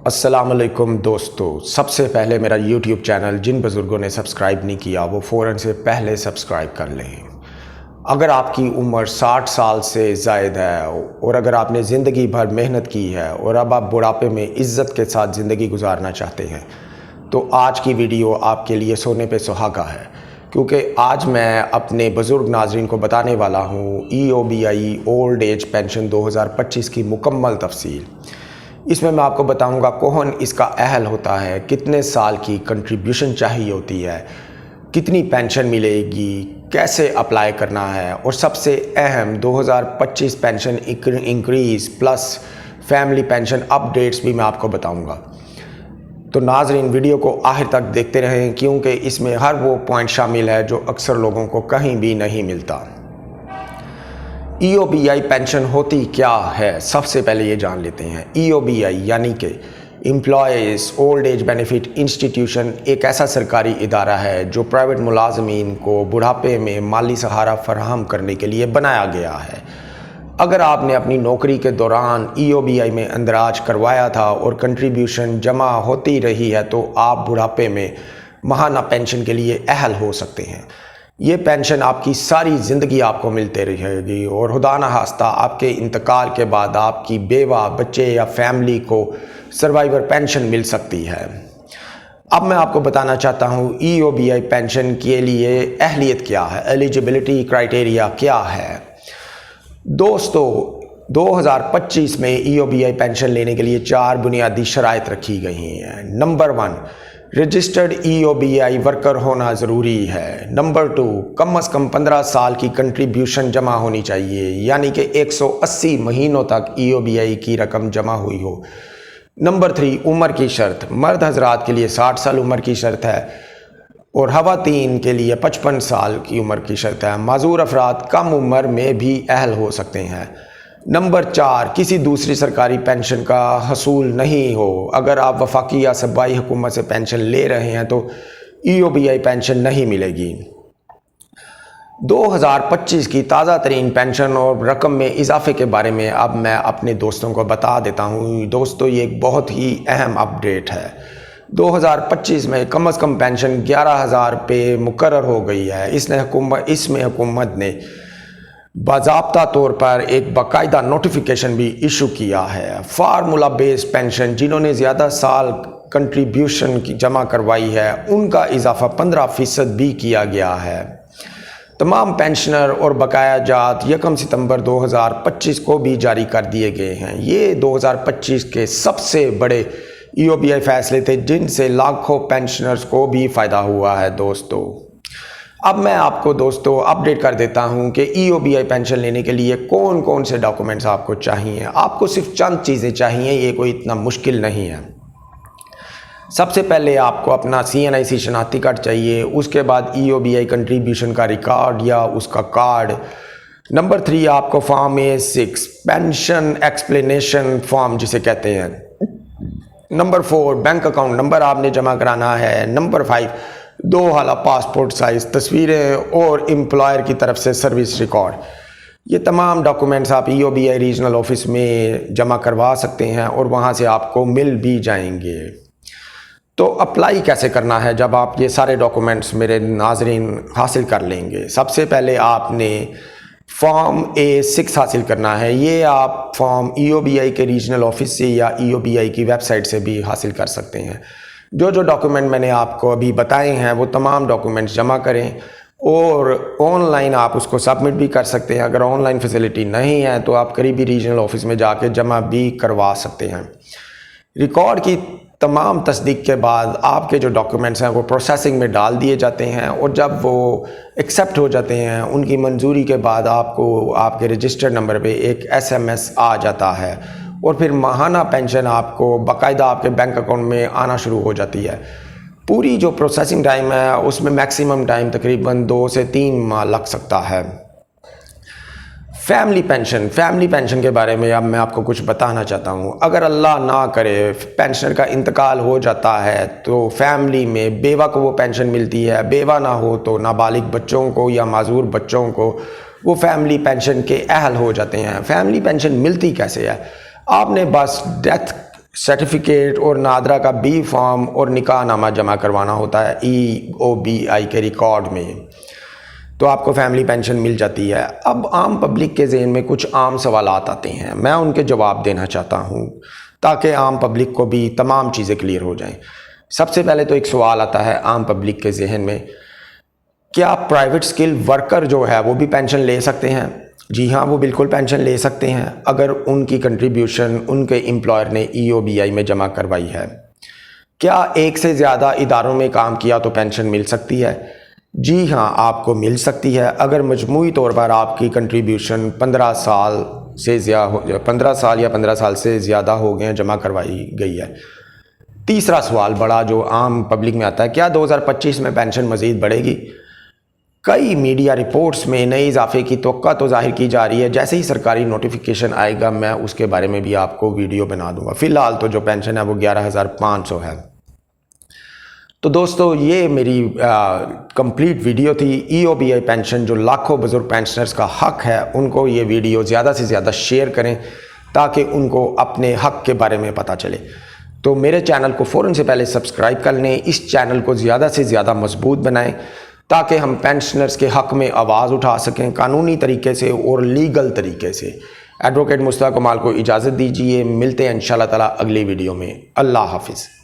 अस्सलाम वालेकुम दोस्तों। सबसे पहले मेरा YouTube चैनल जिन बुज़ुर्गों ने सब्सक्राइब नहीं किया वो फ़ौरन से पहले सब्सक्राइब कर लें। अगर आपकी उम्र 60 साल से ज़ायद है और अगर आपने ज़िंदगी भर मेहनत की है और अब आप बुढ़ापे में इज़्ज़त के साथ ज़िंदगी गुजारना चाहते हैं तो आज की वीडियो आपके लिए सोने पे सुहागा है, क्योंकि आज मैं अपने बुज़ुर्ग नाज़रीन को बताने वाला हूँ EOBI ओल्ड एज पेंशन 2025 की मुकम्मल तफसील। इसमें मैं आपको बताऊंगा कौन इसका अहल होता है, कितने साल की कंट्रीब्यूशन चाहिए होती है, कितनी पेंशन मिलेगी, कैसे अप्लाई करना है और सबसे अहम 2025 pension increase plus family pension updates भी मैं आपको बताऊंगा। तो नाज़रीन वीडियो को आखिर तक देखते रहें, क्योंकि इसमें हर वो पॉइंट शामिल है जो अक्सर लोगों को कहीं भी नहीं मिलता। EOBI पेंशन होती क्या है, सबसे पहले ये जान लेते हैं। EOBI यानी कि employees old age benefit institution एक ऐसा सरकारी इदारा है जो प्राइवेट मुलाजमीन को बुढ़ापे में माली सहारा फराहम करने के लिए बनाया गया है। अगर आपने अपनी नौकरी के दौरान EOBI में अंदराज करवाया था और कंट्रीब्यूशन जमा होती रही है तो आप बुढ़ापे में माहाना पेंशन के लिए अहल हो सकते हैं। ये पेंशन आपकी सारी ज़िंदगी आपको मिलते रहेगी और खुदा न खास्ता आपके इंतकाल के बाद आपकी बेवा, बच्चे या फैमिली को सर्वाइवर पेंशन मिल सकती है। अब मैं आपको बताना चाहता हूँ EOBI पेंशन के लिए अहलियत क्या है, एलिजिबिलिटी क्राइटेरिया क्या है। दोस्तों 2025 में EOBI पेंशन लेने के लिए 4 बुनियादी शराइत रखी गई हैं। नंबर 1, रजिस्टर्ड EOBI वर्कर होना ज़रूरी है। नंबर 2, कम से कम 15 साल की कंट्रीब्यूशन जमा होनी चाहिए, यानी कि 180 महीनों तक EOBI की रकम जमा हुई हो। नंबर 3, उम्र की शर्त, मर्द हजरात के लिए 60 साल उम्र की शर्त है और खवातीन के लिए 55 साल की उम्र की शर्त है। माजूर अफराद कम उम्र में भी अहल हो सकते हैं। नंबर 4, किसी दूसरी सरकारी पेंशन का हसूल नहीं हो। अगर आप वफाकी या सूबाई हुकूमत से पेंशन ले रहे हैं तो EOBI पेंशन नहीं मिलेगी। 2025 की ताज़ा तरीन पेंशन और रकम में इजाफे के बारे में अब मैं अपने दोस्तों को बता देता हूँ। दोस्तों ये एक बहुत ही अहम अपडेट है। 2025 में कम से कम पेंशन 11,000 रुपये मुकर्रर हो गई है। इसमें हुकूमत ने बाज़ाब्ता तौर पर एक बाकायदा नोटिफिकेशन भी इशू किया है। फार्मूला बेस्ड पेंशन जिन्होंने ज़्यादा साल कंट्रीब्यूशन की जमा करवाई है उनका इजाफा 15% भी किया गया है। तमाम पेंशनर और बकाया जात 1 सितंबर 2025 को भी जारी कर दिए गए हैं। ये 2025 के सबसे बड़े EOBI फैसले थे जिनसे लाखों पेंशनर्स को भी फ़ायदा हुआ है। दोस्तों अब मैं आपको दोस्तों अपडेट कर देता हूं कि EOBI पेंशन लेने के लिए कौन कौन से डॉक्यूमेंट्स आपको चाहिए। आपको सिर्फ चंद चीज़ें चाहिए, ये कोई इतना मुश्किल नहीं है। सबसे पहले आपको अपना CNIC शनाख्ती कार्ड चाहिए, उसके बाद EOBI कंट्रीब्यूशन का रिकॉर्ड या उसका कार्ड। नंबर 3, आपको form A6 pension explanation form जिसे कहते हैं। नंबर 4, बैंक अकाउंट नंबर आपने जमा कराना है। नंबर 5, 2 हाला पासपोर्ट साइज़ तस्वीरें और एम्प्लॉयर की तरफ से सर्विस रिकॉर्ड। ये तमाम डॉक्यूमेंट्स आप EOBI रीजनल ऑफिस में जमा करवा सकते हैं और वहाँ से आपको मिल भी जाएंगे। तो अप्लाई कैसे करना है जब आप ये सारे डॉक्यूमेंट्स मेरे नाजरीन हासिल कर लेंगे। सबसे पहले आपने फॉर्म A6 हासिल करना है। ये आप फॉर्म EOBI के रीजनल ऑफिस से या EOBI की वेबसाइट से भी हासिल कर सकते हैं। जो डॉक्यूमेंट मैंने आपको अभी बताए हैं वो तमाम डॉक्यूमेंट्स जमा करें और ऑनलाइन आप उसको सबमिट भी कर सकते हैं। अगर ऑनलाइन फैसिलिटी नहीं है तो आप करीबी रीजनल ऑफिस में जाके जमा भी करवा सकते हैं। रिकॉर्ड की तमाम तस्दीक के बाद आपके जो डॉक्यूमेंट्स हैं वो प्रोसेसिंग में डाल दिए जाते हैं और जब वो एक्सेप्ट हो जाते हैं उनकी मंजूरी के बाद आपको आपके रजिस्टर्ड नंबर पे एक SMS आ जाता है और फिर माहाना पेंशन आपको बाकायदा आपके बैंक अकाउंट में आना शुरू हो जाती है। पूरी जो प्रोसेसिंग टाइम है उसमें मैक्सिमम टाइम तकरीबन 2 से 3 माह लग सकता है। फैमिली पेंशन के बारे में अब मैं आपको कुछ बताना चाहता हूँ। अगर अल्लाह ना करे पेंशनर का इंतकाल हो जाता है तो फैमिली में बेवा को वो पेंशन मिलती है, बेवा ना हो तो नाबालिग बच्चों को या माजूर बच्चों को वो फैमिली पेंशन के अहल हो जाते हैं। फैमिली पेंशन मिलती कैसे है? आपने बस डेथ सर्टिफिकेट और नादरा का बी फॉर्म और निकाह नामा जमा करवाना होता है EOBI के रिकॉर्ड में, तो आपको फैमिली पेंशन मिल जाती है। अब आम पब्लिक के जहन में कुछ आम सवालात आते हैं, मैं उनके जवाब देना चाहता हूँ ताकि आम पब्लिक को भी तमाम चीज़ें क्लियर हो जाएं। सबसे पहले तो एक सवाल आता है आम पब्लिक के जहन में, क्या प्राइवेट स्किल वर्कर जो है वो भी पेंशन ले सकते हैं? जी हाँ, वो बिल्कुल पेंशन ले सकते हैं अगर उनकी कंट्रीब्यूशन उनके एम्प्लॉयर ने EOBI में जमा करवाई है। क्या एक से ज़्यादा इदारों में काम किया तो पेंशन मिल सकती है? जी हाँ, आपको मिल सकती है अगर मजमूई तौर पर आपकी कंट्रीब्यूशन 15 साल या 15 साल से ज़्यादा हो गए हैं, जमा करवाई गई है। तीसरा सवाल बड़ा जो आम पब्लिक में आता है, क्या 2025 में पेंशन मज़ीद बढ़ेगी? कई मीडिया रिपोर्ट्स में नए इजाफे की तवक्का तो जाहिर की जा रही है, जैसे ही सरकारी नोटिफिकेशन आएगा मैं उसके बारे में भी आपको वीडियो बना दूंगा। फ़िलहाल तो जो पेंशन है वो 11,500 है। तो दोस्तों ये मेरी कंप्लीट वीडियो थी। EOBI पेंशन जो लाखों बुजुर्ग पेंशनर्स का हक है, उनको ये वीडियो ज़्यादा से ज़्यादा शेयर करें ताकि उनको अपने हक के बारे में पता चले। तो मेरे चैनल को फ़ौरन से पहले सब्सक्राइब कर लें, इस चैनल को ज़्यादा से ज़्यादा मजबूत बनाएं ताकि हम पेंशनर्स के हक़ में आवाज़ उठा सकें कानूनी तरीके से और लीगल तरीके से। एडवोकेट मुस्तफ़ा कमाल को इजाज़त दीजिए, मिलते हैं इंशाअल्लाह ताला अगली वीडियो में। अल्लाह हाफिज़।